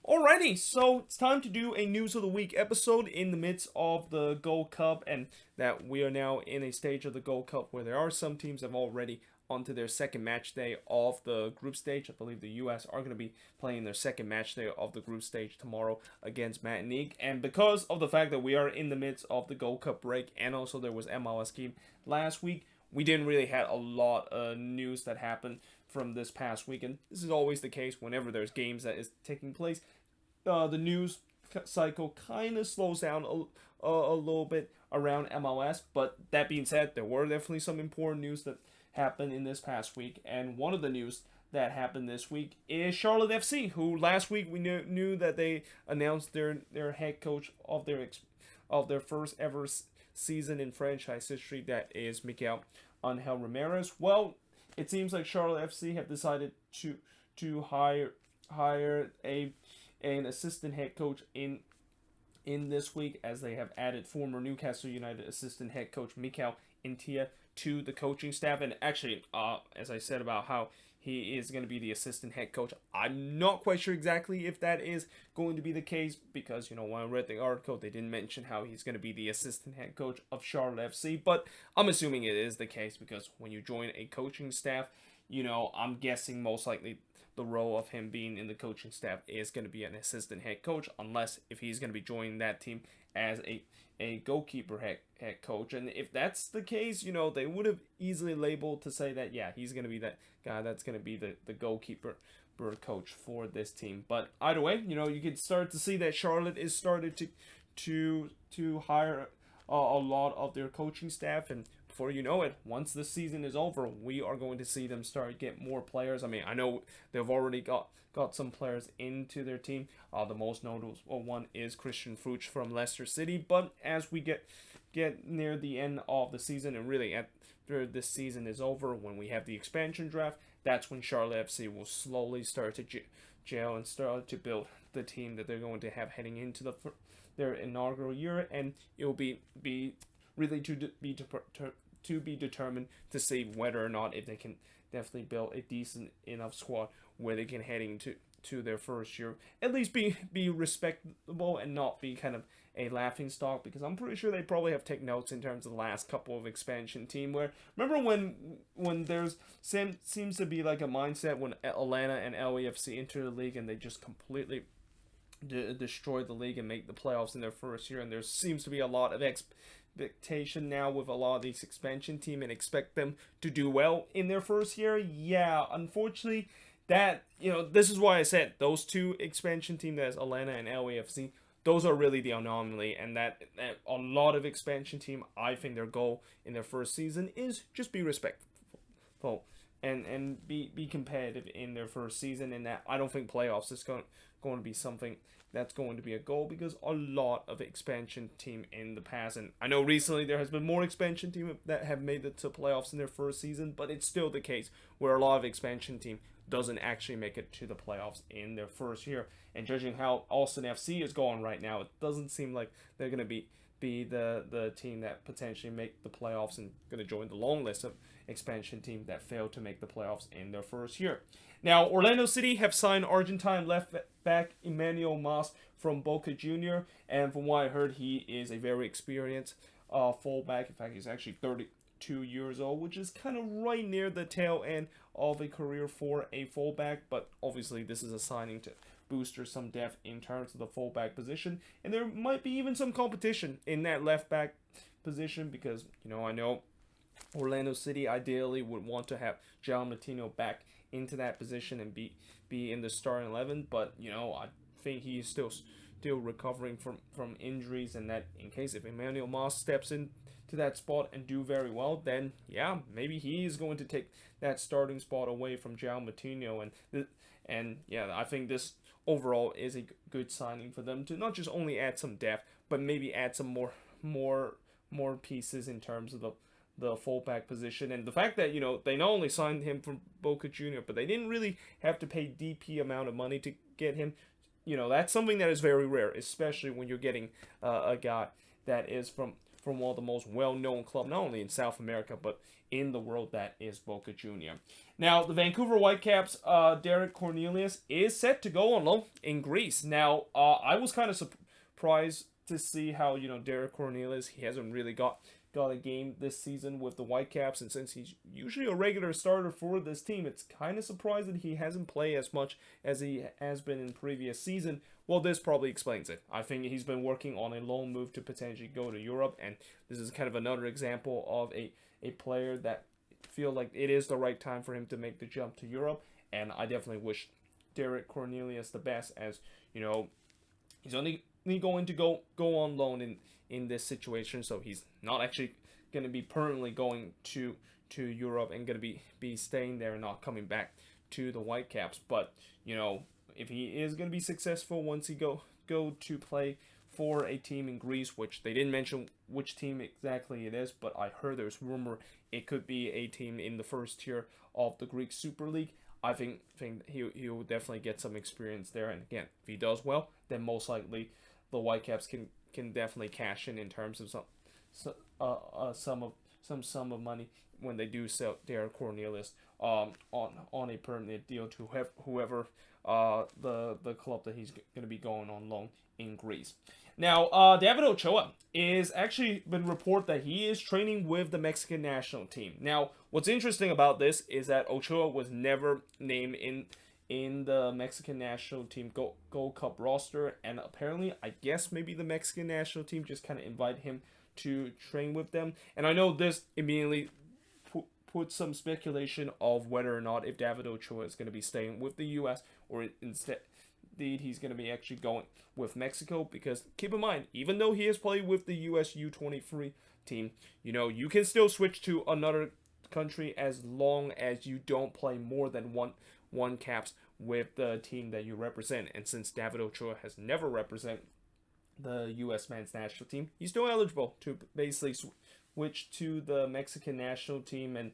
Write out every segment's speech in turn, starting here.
Alrighty, so it's time to do a News of the Week episode in the midst of the Gold Cup, and that we are now in a stage of the Gold Cup where there are some teams that have already onto their second match day of the group stage. I believe the U.S. are going to be playing their second match day of the group stage tomorrow against Martinique, and because of the fact that we are in the midst of the Gold Cup break, and also there was MLS game last week, we didn't really have a lot of news that happened from this past weekend. This is always the case whenever there's games that is taking place. The news cycle kind of slows down a little bit around MLS. But that being said, there were definitely some important news that happened in this past week. And one of the news that happened this week is Charlotte FC, who last week we knew that they announced their head coach of their first ever season in franchise history. That is Miguel Angel Ramierez. Well, it seems like Charlotte FC have decided to hire an assistant head coach in this week, as they have added former Newcastle United assistant head coach Mikel Antia to the coaching staff. And actually, as I said about how he is going to be the assistant head coach, I'm not quite sure exactly if that is going to be the case, because when I read the article, they didn't mention how he's going to be the assistant head coach of Charlotte FC. But I'm assuming it is the case, because when you join a coaching staff, I'm guessing most likely the role of him being in the coaching staff is going to be an assistant head coach, unless if he's going to be joining that team as a goalkeeper head coach. And if that's the case, they would have easily labeled to say that, yeah, he's going to be that guy that's going to be the goalkeeper coach for this team. But either way, you can start to see that Charlotte is started to hire a lot of their coaching staff. And before you know it, once the season is over, we are going to see them start get more players. I mean, I know they've already got some players into their team. The most notable one is Christian Fuchs from Leicester City. But as we get near the end of the season, and really after this season is over, when we have the expansion draft, that's when Charlotte FC will slowly start to gel and start to build the team that they're going to have heading into their inaugural year. And it'll be really to be determined to see whether or not if they can definitely build a decent enough squad where they can heading to their first year at least be respectable and not be kind of a laughing stock, because I'm pretty sure they probably have taken notes in terms of the last couple of expansion team, where remember when there's seems to be like a mindset when Atlanta and LAFC enter the league and they just completely destroy the league and make the playoffs in their first year, and there seems to be a lot of expectation now with a lot of these expansion team and expect them to do well in their first year. Yeah, unfortunately, that this is why I said those two expansion teams, that's Atlanta and LAFC, those are really the anomaly, and that a lot of expansion team, I think their goal in their first season is just be respectful and be competitive in their first season, and that I don't think playoffs is going to be something that's going to be a goal, because a lot of expansion team in the past, and I know recently there has been more expansion team that have made it to playoffs in their first season, but it's still the case where a lot of expansion team doesn't actually make it to the playoffs in their first year. And judging how Austin FC is going right now, it doesn't seem like they're going to be the team that potentially make the playoffs and going to join the long list of expansion teams that failed to make the playoffs in their first year. Now, Orlando City have signed Argentine left back Emmanuel Mas from Boca Junior, and from what I heard, he is a very experienced fullback. In fact, he's actually 32 years old, which is kind of right near the tail end of a career for a fullback. But obviously, this is a signing to booster some depth in terms of the fullback position, and there might be even some competition in that left back position, because I know Orlando City ideally would want to have João Martino back into that position and be in the starting 11, but I think he is still recovering from injuries, and that in case if Emmanuel Mas steps in to that spot and do very well, then yeah, maybe he is going to take that starting spot away from João Martino, and yeah, I think this overall is a good signing for them to not just only add some depth, but maybe add some more pieces in terms of the fullback position. And the fact that they not only signed him from Boca Junior, but they didn't really have to pay DP amount of money to get him. That's something that is very rare, especially when you're getting a guy that is from from one of the most well-known clubs, not only in South America, but in the world, that is Boca Junior. Now, the Vancouver Whitecaps, Derek Cornelius is set to go on loan in Greece. Now, I was kind of surprised to see how, Derek Cornelius, he hasn't really got a game this season with the Whitecaps, and since he's usually a regular starter for this team, it's kind of surprising he hasn't played as much as he has been in previous season. Well, this probably explains it. I think he's been working on a loan move to potentially go to Europe, and this is kind of another example of a player that feel like it is the right time for him to make the jump to Europe, and I definitely wish Derek Cornelius the best, as, he's only going to go on loan in this situation, so he's not actually going to be permanently going to Europe and going to be staying there and not coming back to the Whitecaps. But if he is going to be successful once he go to play for a team in Greece, which they didn't mention which team exactly it is, but I heard there's rumor it could be a team in the first tier of the Greek Super League. I think he will definitely get some experience there, and again, if he does well, then most likely the Whitecaps can definitely cash in terms of some sum of money when they do sell Derek Cornelius on a permanent deal to whoever the club that he's going to be going on loan in Greece. Now, David Ochoa is actually been reported that he is training with the Mexican national team. Now, what's interesting about this is that Ochoa was never named in the Mexican national team Gold Cup roster, and apparently, I guess maybe the Mexican national team just kind of invited him to train with them. And I know this immediately put some speculation of whether or not if David Ochoa is going to be staying with the U.S. or instead he's going to be actually going with Mexico, because keep in mind, even though he has played with the U.S. U23 team, you can still switch to another country as long as you don't play more than one caps with the team that you represent. And since David Ochoa has never represented the U.S. men's national team, he's still eligible to basically switch to the Mexican national team, and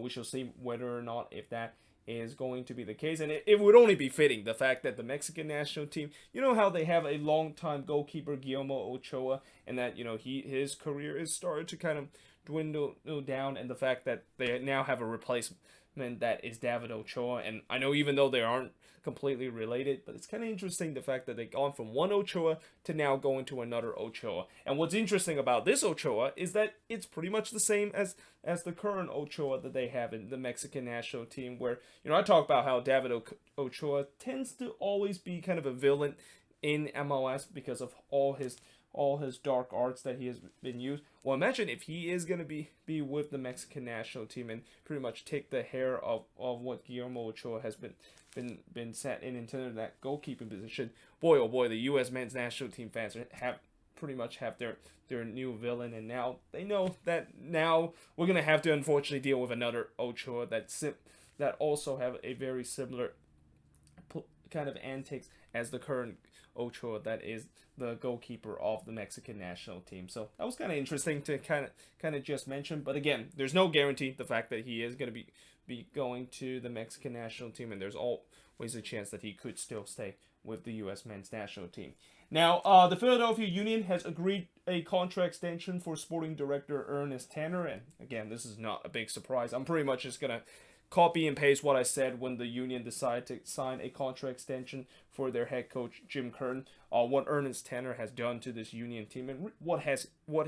we shall see whether or not if that is going to be the case. And it would only be fitting, the fact that the Mexican national team, how they have a long-time goalkeeper, Guillermo Ochoa, and that his career is started to kind of dwindle down, and the fact that they now have a replacement that is David Ochoa. And I know even though they aren't completely related, but it's kind of interesting the fact that they've gone from one Ochoa to now going to another Ochoa. And what's interesting about this Ochoa is that it's pretty much the same as the current Ochoa that they have in the Mexican national team, where I talk about how David Ochoa tends to always be kind of a villain in MLS because of all his dark arts that he has been used. Well, imagine if he is going to be with the Mexican national team and pretty much take the hair of what Guillermo Ochoa has been set into that goalkeeping position. Boy, oh boy, the U.S. men's national team fans have pretty much their new villain, and now they know that now we're going to have to unfortunately deal with another Ochoa that also have a very similar kind of antics as the current Ochoa that is the goalkeeper of the Mexican national team. So that was kind of interesting to kind of just mention. But again, there's no guarantee the fact that he is going to be going to the Mexican national team, and there's always a chance that he could still stay with the U.S. men's national team. Now, the Philadelphia Union has agreed a contract extension for sporting director Ernest Tanner, and again, this is not a big surprise. I'm pretty much just going to copy and paste what I said when the Union decided to sign a contract extension for their head coach Jim Curtin. What Ernest Tanner has done to this Union team, and what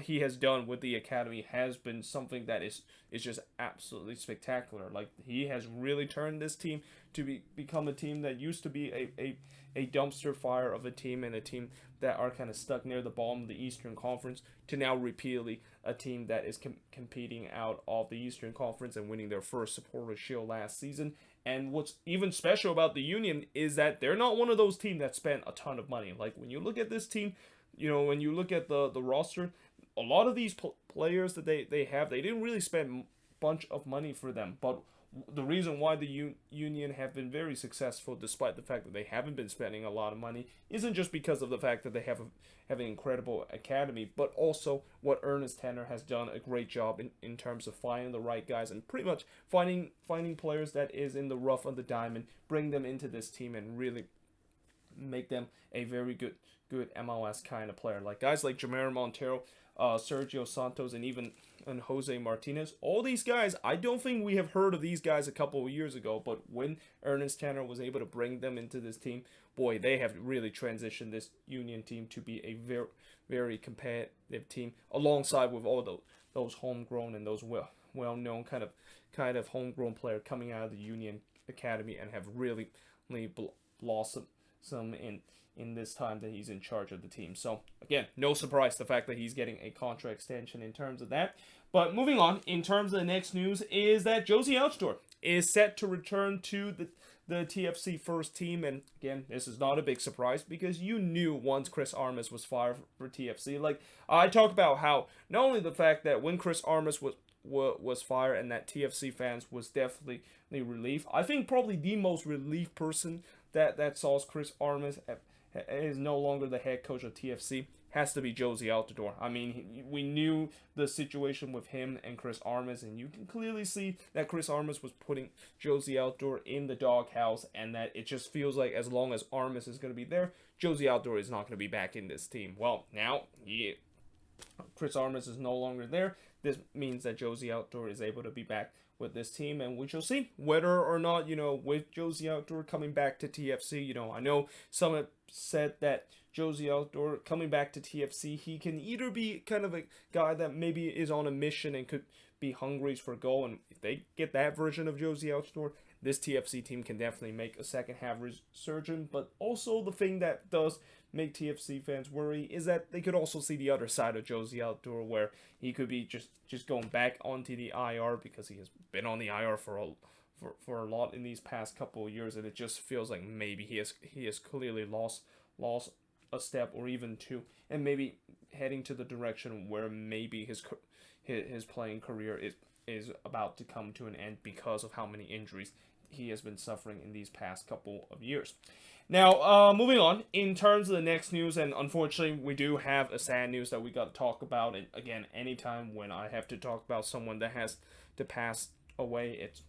he has done with the academy has been something that is just absolutely spectacular. Like, he has really turned this team to become a team that used to be a dumpster fire of a team, and a team that are kind of stuck near the bottom of the Eastern Conference, to now repeatedly a team that is competing out of the Eastern Conference and winning their first Supporters' Shield last season. And what's even special about the Union is that they're not one of those teams that spent a ton of money. Like, when you look at this team, when you look at the roster, a lot of these players that they have, they didn't really spend a bunch of money for them. But the reason why the Union have been very successful, despite the fact that they haven't been spending a lot of money, isn't just because of the fact that they have an incredible academy, but also what Ernest Tanner has done a great job in terms of finding the right guys and pretty much finding players that is in the rough of the diamond, bring them into this team and really make them a very good MLS kind of player. Like guys like Jamero Montero, Sergio Santos, and Jose Martinez. All these guys, I don't think we have heard of these guys a couple of years ago, but when Ernest Tanner was able to bring them into this team, boy, they have really transitioned this Union team to be a very, very competitive team, alongside with all those homegrown and those well-known kind of homegrown player coming out of the Union Academy, and have really blossomed some in this time that he's in charge of the team. So again, no surprise the fact that he's getting a contract extension in terms of that. But moving on, in terms of the next news, is that Jozy Altidore is set to return to the TFC first team. And again, this is not a big surprise, because you knew once Chris Armas was fired for TFC. Like, I talk about how not only the fact that when Chris Armas was fired and that TFC fans was definitely relief. I think probably the most relief person that saw Chris Armas is no longer the head coach of TFC has to be Jozy Altidore. I mean, we knew the situation with him and Chris Armas, and you can clearly see that Chris Armas was putting Jozy Altidore in the doghouse, and that it just feels like as long as Armas is going to be there, Jozy Altidore is not going to be back in this team. Well, now Chris Armas is no longer there. This means that Jozy Altidore is able to be back with this team, and we shall see whether or not, with Jozy Altidore coming back to TFC, I know some have said that Jozy Altidore coming back to TFC, he can either be kind of a guy that maybe is on a mission and could be hungry for goal, and if they get that version of Jozy Altidore, this TFC team can definitely make a second half resurgence. But also the thing that does make TFC fans worry is that they could also see the other side of Jozy Altidore, where he could be just going back onto the IR, because he has been on the IR for a lot in these past couple of years, and it just feels like maybe he has clearly lost a step or even two, and maybe heading to the direction where maybe his playing career is about to come to an end because of how many injuries he has been suffering in these past couple of years. Now, moving on, in terms of the next news, and unfortunately, we do have a sad news that we got to talk about. And again, anytime when I have to talk about someone that has to pass away, it's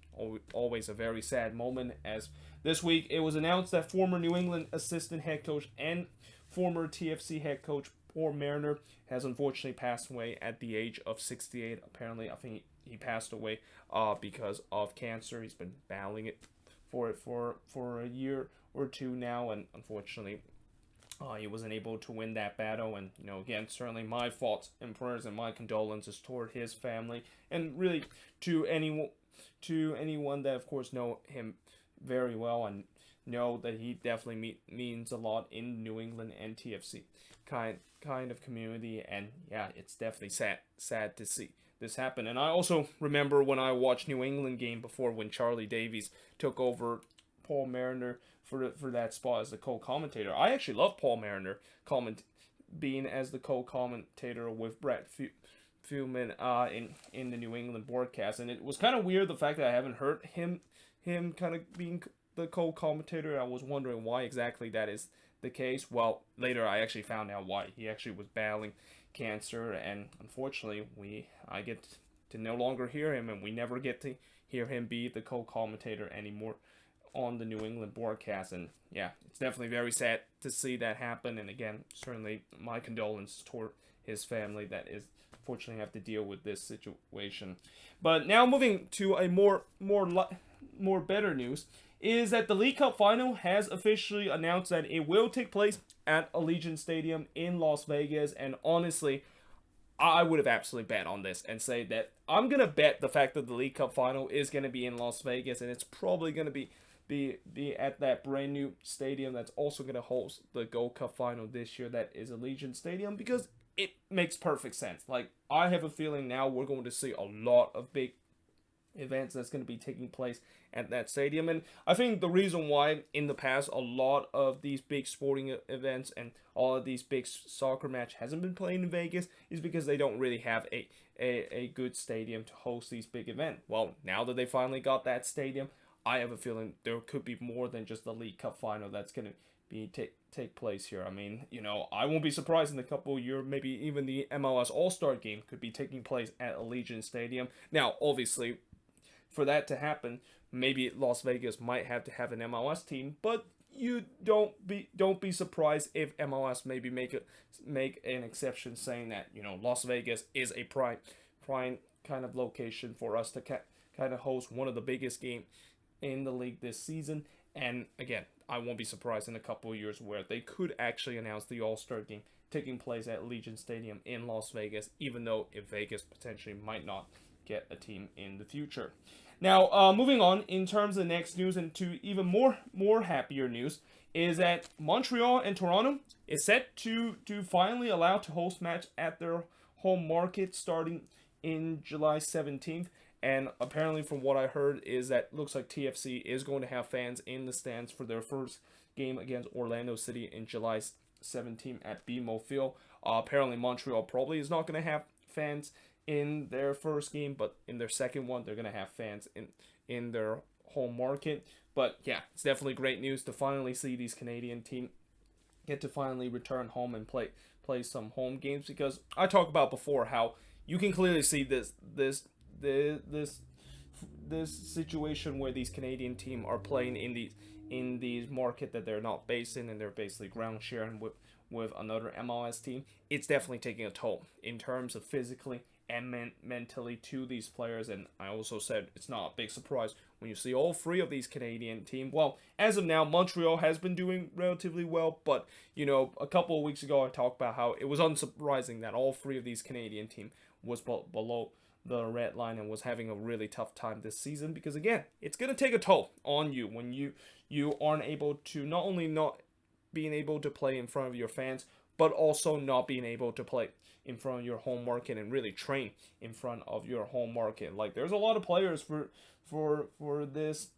always a very sad moment. As this week, it was announced that former New England assistant head coach and former TFC head coach Paul Mariner has unfortunately passed away at the age of 68. Apparently, I think he passed away because of cancer. He's been battling it for a year or two now, and unfortunately he wasn't able to win that battle. And again, certainly my thoughts and prayers and my condolences toward his family, and really to anyone that of course know him very well and know that he definitely means a lot in New England and TFC kind of community. And yeah, it's definitely sad to see this happen. And I also remember when I watched New England game before, when Charlie Davies took over Paul Mariner for that spot as the co-commentator. I actually love Paul Mariner being as the co-commentator with Brett Fuhlman in the New England broadcast, and it was kind of weird the fact that I haven't heard him kind of being the co-commentator. I was wondering why exactly that is the case. Well, later I actually found out why. He actually was battling cancer, and unfortunately I get to no longer hear him, and we never get to hear him be the co-commentator anymore on the New England broadcast. And yeah, it's definitely very sad to see that happen. And again, certainly my condolences toward his family that is fortunately have to deal with this situation. But now moving to a more better news is that the League Cup final has officially announced that it will take place at Allegiant Stadium in Las Vegas. And honestly, I would have absolutely bet on this and say that I'm going to bet the fact that the League Cup final is going to be in Las Vegas, and it's probably going to be at that brand new stadium that's also going to host the Gold Cup final this year, that is Allegiant Stadium, because it makes perfect sense. Like, I have a feeling now we're going to see a lot of big events that's going to be taking place at that stadium. And I think the reason why in the past a lot of these big sporting events and all of these big soccer match hasn't been played in Vegas is because they don't really have a good stadium to host these big events. Well, now that they finally got that stadium, I have a feeling there could be more than just the League Cup final that's going to be take place here. I mean, I won't be surprised in a couple of years, maybe even the MLS All-Star game could be taking place at Allegiant Stadium. Now, obviously, for that to happen, maybe Las Vegas might have to have an MLS team, but you don't be surprised if MLS maybe make an exception, saying that Las Vegas is a prime kind of location for us to kind of host one of the biggest games in the league this season. And again, I won't be surprised in a couple of years where they could actually announce the All-Star game taking place at Legion Stadium in Las Vegas, even though if Vegas potentially might not get a team in the future. Now, moving on in terms of the next news, and to even more happier news, is that Montreal and Toronto is set to finally allow to host match at their home market starting in July 17th. And apparently, from what I heard, is that looks like TFC is going to have fans in the stands for their first game against Orlando City in July 17th at BMO Field. Apparently, Montreal probably is not going to have fans in their first game, but in their second one, they're going to have fans in their home market. But yeah, it's definitely great news to finally see these Canadian teams get to finally return home and play some home games, because I talked about before how you can clearly see this situation where these Canadian teams are playing in these market that they're not based in, and they're basically ground sharing with another MLS team. It's definitely taking a toll in terms of physically and mentally to these players. And I also said it's not a big surprise when you see all three of these Canadian teams. Well, as of now, Montreal has been doing relatively well, but a couple of weeks ago I talked about how it was unsurprising that all three of these Canadian teams was below the red line and was having a really tough time this season, because again, it's going to take a toll on you when you aren't able to, not only not being able to play in front of your fans, but also not being able to play in front of your home market and really train in front of your home market. Like, there's a lot of players for this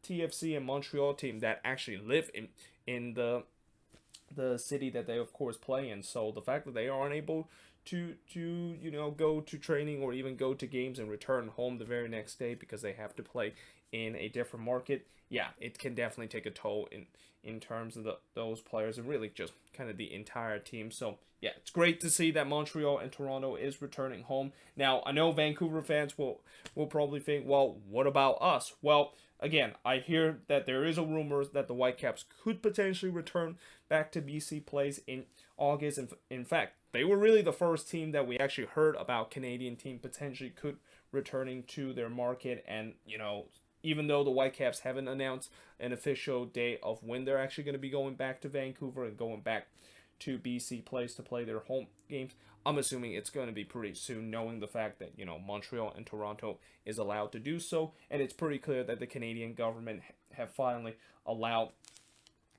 TFC and Montreal team that actually live in the city that they of course play in. So the fact that they aren't able to go to training or even go to games and return home the very next day because they have to play in a different market, yeah, it can definitely take a toll in terms of those players and really just kind of the entire team. So yeah, it's great to see that Montreal and Toronto is returning home. Now, I know Vancouver fans will probably think, well, what about us? Well, again, I hear that there is a rumor that the Whitecaps could potentially return back to BC plays in August. And in fact, they were really the first team that we actually heard about Canadian team potentially could returning to their market. And, even though the Whitecaps haven't announced an official date of when they're actually going to be going back to Vancouver and going back to BC Place to play their home games, I'm assuming it's going to be pretty soon, knowing the fact that, Montreal and Toronto is allowed to do so. And it's pretty clear that the Canadian government have finally allowed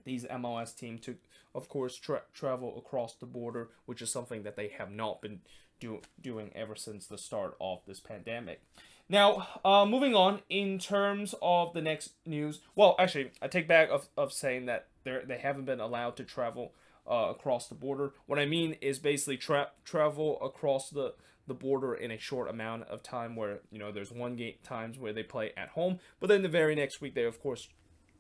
these MLS teams to, of course, travel across the border, which is something that they have not been doing ever since the start of this pandemic. Now, moving on in terms of the next news. Well, actually, I take back of saying that they haven't been allowed to travel across the border. What I mean is basically travel across the border in a short amount of time, where there's one game times where they play at home, but then the very next week they of course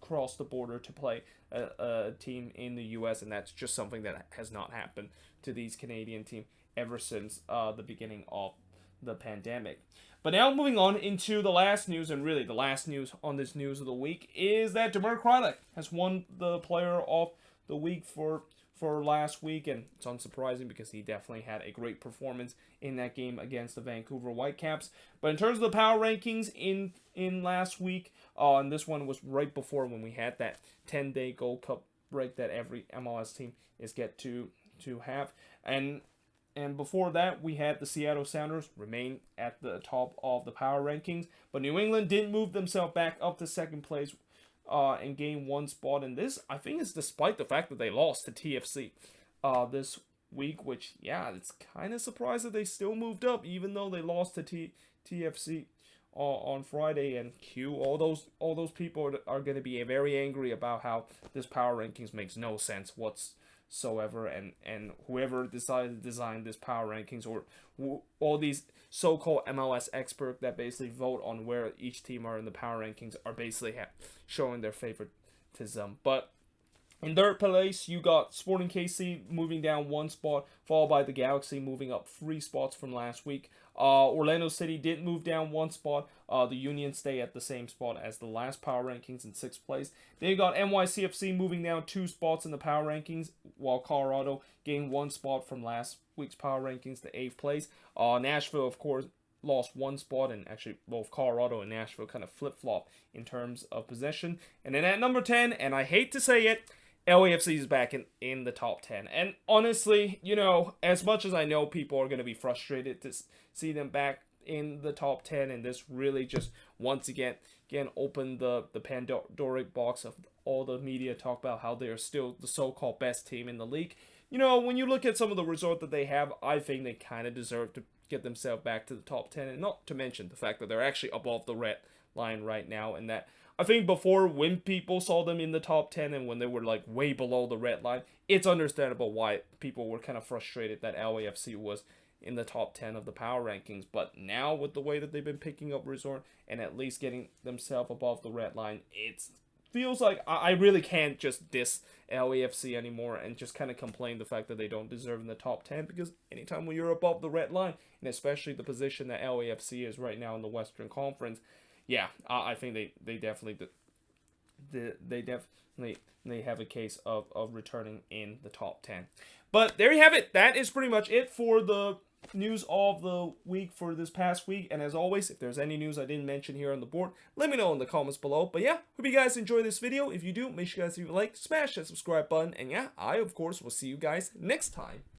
cross the border to play a team in the U.S., and that's just something that has not happened to these Canadian teams ever since the beginning of the pandemic. But now moving on into the last news, and really the last news on this news of the week, is that Demir Kralik has won the Player of the Week for last week, and it's unsurprising because he definitely had a great performance in that game against the Vancouver Whitecaps. But in terms of the power rankings in last week, and this one was right before when we had that 10-day Gold Cup break that every MLS team is get to have, and before that, we had the Seattle Sounders remain at the top of the power rankings. But New England didn't move themselves back up to second place and gain one spot. And this, I think, is despite the fact that they lost to TFC this week, which, yeah, it's kind of surprised that they still moved up, even though they lost to TFC on Friday. And all those people are going to be very angry about how this power rankings makes no sense whatsoever, and whoever decided to design this power rankings, or all these so-called MLS experts that basically vote on where each team are in the power rankings, are basically showing their favoritism. But In third place, you got Sporting KC moving down 1 spot, followed by the Galaxy moving up 3 spots from last week. Orlando City did move down 1 spot. The Union stay at the same spot as the last power rankings in 6th place. Then you got NYCFC moving down 2 spots in the power rankings, while Colorado gained 1 spot from last week's power rankings to 8th place. Nashville, of course, lost 1 spot, and actually both Colorado and Nashville kind of flip-flop in terms of possession. And then at number 10, and I hate to say it, LAFC is back in the top 10. And honestly, as much as I know people are going to be frustrated to see them back in the top 10, and this really just once again open the Pandoric box of all the media talk about how they are still the so-called best team in the league. When you look at some of the result that they have, I think they kind of deserve to get themselves back to the top 10, and not to mention the fact that they're actually above the red line right now, and that I think before, when people saw them in the top 10 and when they were like way below the red line, it's understandable why people were kind of frustrated that LAFC was in the top 10 of the power rankings. But now, with the way that they've been picking up resort and at least getting themselves above the red line, it feels like I really can't just diss LAFC anymore and just kind of complain the fact that they don't deserve in the top 10, because anytime when you're above the red line, and especially the position that LAFC is right now in the Western Conference, yeah, I think they definitely have a case of returning in the top 10. But there you have it. That is pretty much it for the news of the week for this past week. And as always, if there's any news I didn't mention here on the board, let me know in the comments below. But yeah, hope you guys enjoy this video. If you do, make sure you guys leave a like, smash that subscribe button, and yeah, I of course will see you guys next time.